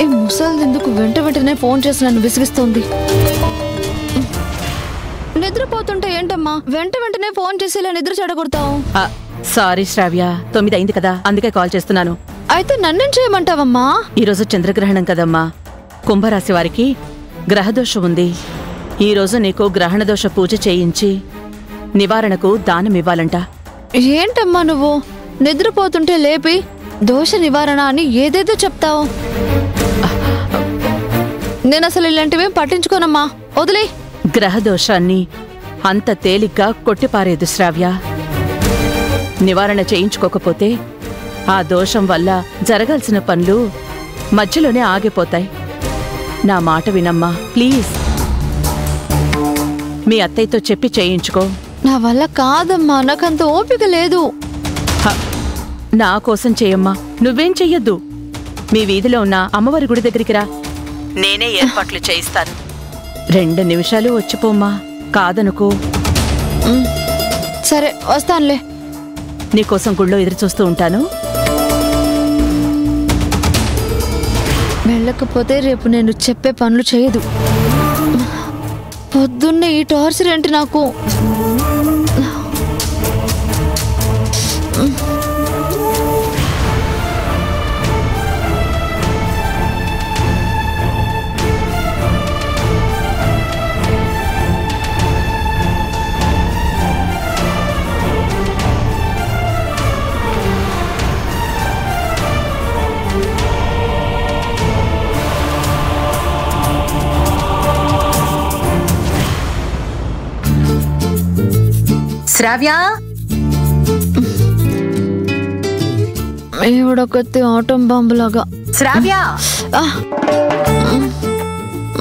ఏ ముసలిది ఎందుకు వెంటనే ఫోన్ చేసి నన్ను విసిగిస్తోంది? నిద్రపోతుంటే ఏంటమ్మా వెంటనే ఫోన్ చేసి ఇలా నిద్ర చెడగొడతావు? సారీ శ్రావ్య, 9 అయింది కదా, అందుకే కాల్ చేస్తున్నాను. అయితే నన్నేం చేయమంటావమ్మా? ఈరోజు చంద్రగ్రహణం కదమ్మా. కుంభరాశి వారికి గ్రహదోషం ఉంది. ఈరోజు నీకు గ్రహణదోష పూజ చేయించి నివారణకు దానం ఇవ్వాలంట. ఏంటమ్మా నువ్వు నిద్రపోతుంటే లేపి దోష నివారణ అని ఏదేదో చెప్తావు? నేను అసలు ఇలాంటివేం పట్టించుకోనమ్మా, వదిలే. గ్రహదోషాన్ని అంత తేలిగ్గా కొట్టిపారేదు శ్రావ్య. నివారణ చేయించుకోకపోతే ఆ దోషం వల్ల జరగాల్సిన పనులు మధ్యలోనే ఆగిపోతాయి. నా మాట వినమ్మా ప్లీజ్. మీ అత్తయ్యతో చెప్పి చేయించుకో. నా వల్ల కాదమ్మా, నాకంత ఓపిక లేదు. నా కోసం చేయమ్మా, నువ్వేం చెయ్యొద్దు. మీ వీధిలో ఉన్న అమ్మవారి గుడి దగ్గరికి రా, నేనే ఏర్పాట్లు చేయిస్తాను. 2 నిమిషాలు వచ్చిపోమ్మా, కాదనుకో. సరే వస్తానులే. నీకోసం గుళ్ళో ఎదురు చూస్తూ ఉంటాను. వెళ్ళకపోతే రేపు నేను చెప్పే పనులు చేయదు. పొద్దున్నే ఈ టార్చర్ ఏంటి నాకు? శ్రావ్య, ఈవిడొకతి ఆటం బాంబులాగా. శ్రావ్య,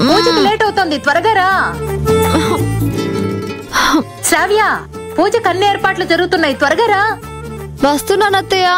పూజకి లేట్ అవుతుంది, త్వరగా రా. శ్రావ్య, పూజకి అన్ని ఏర్పాట్లు జరుగుతున్నాయి, త్వరగా రా. వస్తున్నాను అత్తయ్య.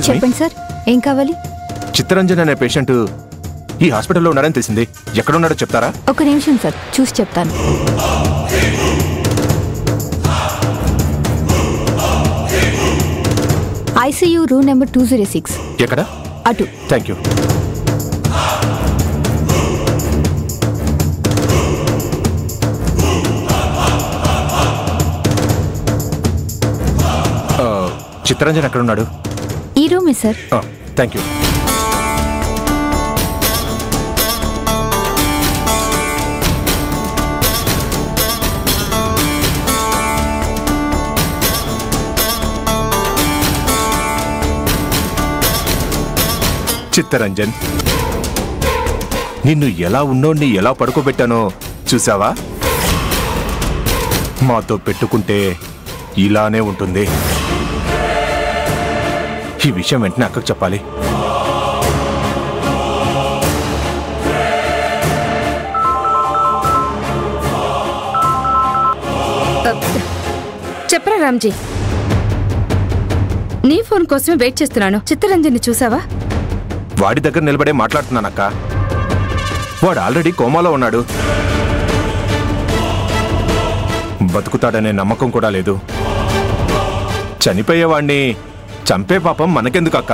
చెప్పండి సార్, ఏం కావాలి? చిత్తరంజన్ అనే పేషెంట్ ఈ హాస్పిటల్లో ఉన్నారని తెలిసింది. ఎక్కడున్నాడో చెప్తారా? ఒక నిమిషం సార్, చూసి చెప్తాను. ICU room number 206. ఎక్కడ? అటు. Thank you. చిత్తరంజన్ ఎక్కడున్నాడు? ఈ రూమే సార్. Thank you. చిత్తరంజన్, నిన్ను ఎలా ఉన్నోడిని ఎలా పడుకోబెట్టానో చూసావా? మాతో పెట్టుకుంటే ఇలానే ఉంటుంది. ఈ విషయం వెంటనే అక్కకు చెప్పాలి. చెప్పరా రామ్జీ, నీ ఫోన్ కోసమే వెయిట్ చేస్తున్నాను. చిత్తరంజన్ ని చూసావా? వాడి దగ్గర నిలబడే మాట్లాడుతున్నానక్క. వాడు ఆల్రెడీ కోమాలో ఉన్నాడు. బతుకుతాడనే నమ్మకం కూడా లేదు. చనిపోయేవాణ్ణి చంపే పాపం మనకెందుకు అక్క?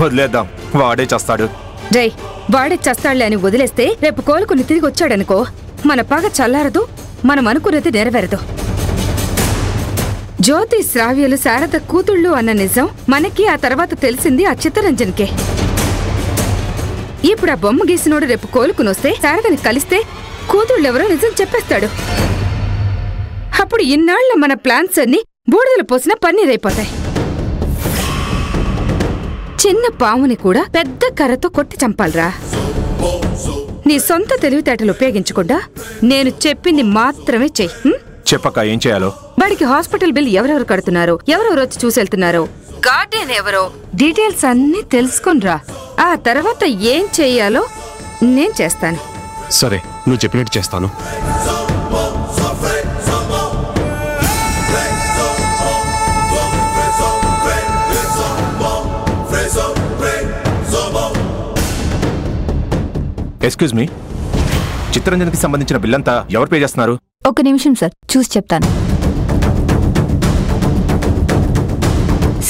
వదిలేద్దాం, వాడే చేస్తాడు. జై, వాడే చేస్తాడులే అని వదిలేస్తే రేపు కోలుకుని తిరిగి వచ్చాడనుకో, మన పగ చల్లారదు, మనం అనుకున్నది నెరవేరదు. జ్యోతి శ్రావ్యలు శారద కూతుళ్ళు అన్న నిజం మనకి ఆ తర్వాత తెలిసింది ఆ చిత్తరంజన్కే. ఇప్పుడు ఆ బొమ్మ గీసినోడు రేపు కోలుకుని వస్తే శారదని కలిస్తే కూతుళ్ళెవరో నిజం చెప్పేస్తాడు. అప్పుడు ఇన్నాళ్ల మన ప్లాన్స్ అన్ని బూడిదలు పోసిన పన్నీరైపోతాయి. చిన్న పాముని కూడా పెద్ద కర్రతో కొట్టి చంపాలరా. నీ సొంత తెలివితేటలు ఉపయోగించకుండా నేను చెప్పింది మాత్రమే చెయ్యి. చెప్పక ఏం చేయాలో? వాడికి హాస్పిటల్ బిల్ ఎవరెవరు కడుతున్నారో, ఎవరెవరు వచ్చి చూసెళ్తున్నారో గార్డెన్ ఎవరో డీటెయిల్స్ అన్నీ తెలుసుకునిరా. ఆ తర్వాత ఏం చెయ్యాలో నేను చేస్తాను. సరే, నువ్వు చెప్పినట్టు చేస్తాను. ఎక్స్క్యూజ్ మీ, చిత్తరంజన్కి సంబంధించిన బిల్లంతా ఎవరు పే చేస్తున్నారు? ఒక నిమిషం సార్, చూసి చెప్తాను.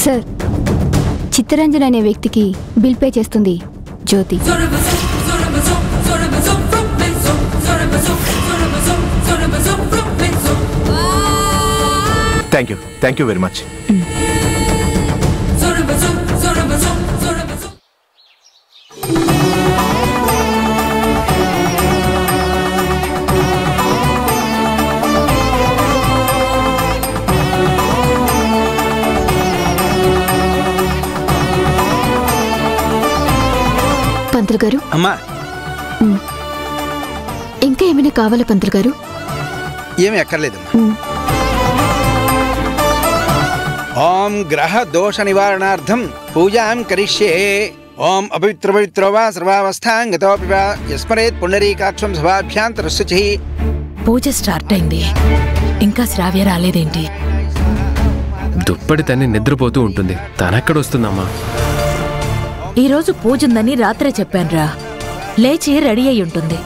సార్, చిత్తరంజన్ అనే వ్యక్తికి బిల్ పే చేస్తుంది Jyothi. Thank you very much. పంతులు గారు, అమ్మా, ఇంకా ఏమైనా కావాలా పంతులు గారు? ఏమి ఎక్కర్లేదమ్మా. ఓం గ్రహ దోష నివారణార్థం పూజాం కరిష్యే. ఓం అపవిత్రపవిత్రో వా సర్వావస్థాంగతోపి వా యస్మరేత్ పుండరీకాక్షం సభాభ్యాంతరస్సుచి. పూజ స్టార్ట్ అయింది, ఇంకా శ్రావ్య రాలేదేంటి? దుప్పటి తన్ని నిద్రపోతూ ఉంటుంది, తనెక్కడొస్తుందమ్మా? ఈరోజు పూజుందని రాత్రే చెప్పానురా. లేచి రెడీ అయి ఉంటుంది.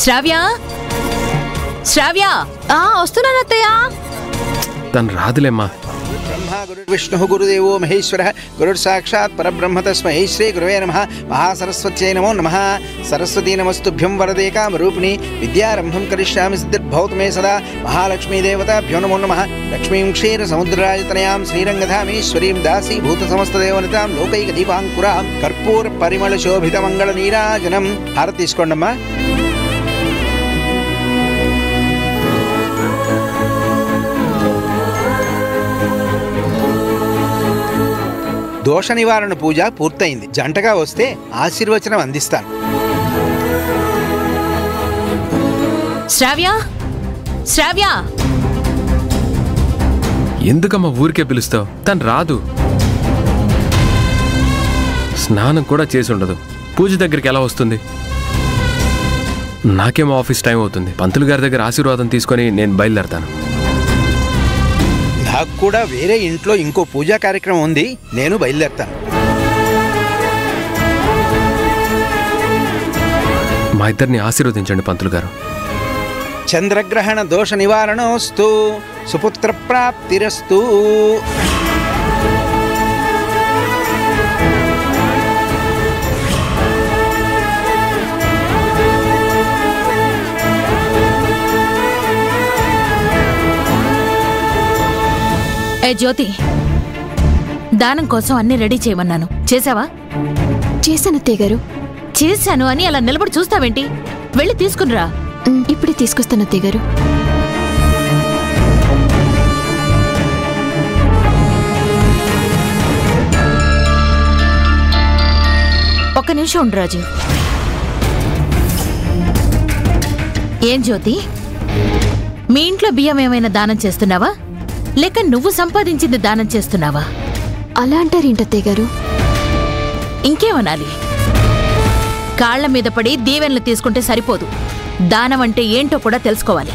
శ్రావ్య, శ్రావ్య! వస్తున్నానత్తయ్య. తను రాదులేమ్మా. బ్రహ్మ గురు విష్ణు గురుదేవో మహేశ్వర గురు సాక్షాత్ పరబ్రహ్మ తస్మై శ్రీ గురువే నమః. మహాసరస్వత్యై నమో నమః. సరస్వతీ నమస్తుభ్యం వరదే కామరూపిణి విద్యారంభం కరిష్యామి సిద్ధిర్భవతు మే సదా. మహాలక్ష్మీ దేవతాభ్యో నమో నమః. లక్ష్మీం క్షీర సముద్రాయతనయాం శ్రీరంగధామేశ్వరీం దాసీభూత సమస్తదేవనితాం లోకైక దీపాంకురాం కర్పూర పరిమళ శోభిత మంగళ నీరాజనం. హారతి తీసుకోండమ్మా. దోష నివారణ పూజ పూర్తయింది. జంటగా వస్తే ఆశీర్వచనం అందిస్తాను. శ్రావ్య, శ్రావ్య! ఎందుకమ్మా ఊరికే పిలుస్తావు? తను రాదు. స్నానం కూడా చేసి ఉండదు. పూజ దగ్గరికి ఎలా వస్తుంది? నాకేమో ఆఫీస్ టైం అవుతుంది. పంతులు గారి దగ్గర ఆశీర్వాదం తీసుకొని నేను బయలుదేరతాను. నాకు కూడా వేరే ఇంట్లో ఇంకో పూజా కార్యక్రమం ఉంది, నేను బయలుదేరతాను. మా ఇద్దరిని ఆశీర్వదించండి పంతులు గారు. చంద్రగ్రహణ దోష నివారణోస్తు, సుపుత్ర ప్రాప్తిరస్తు. ఏ జ్యోతి, దానం కోసం అన్ని రెడీ చేయమన్నాను, చేసావా? చేశానత్తయ్య గారు. చేశాను అని అలా నిలబడి చూస్తావేంటి? వెళ్ళి తీసుకునిరా. ఇప్పుడే తీసుకొస్తాను అత్తయ్య గారు. ఒక్క నిమిషం ఉండు రాజు. ఏం జ్యోతి, మీ ఇంట్లో బియ్యం ఏమైనా దానం చేస్తున్నావా, లేక నువ్వు సంపాదించింది దానం చేస్తున్నావా? అలా అంటారేంటత్తయ్య గారు? ఇంకేమనాలి? కాళ్ల మీద పడి దీవెనలు తీసుకుంటే సరిపోదు, దానం అంటే ఏంటో కూడా తెలుసుకోవాలి.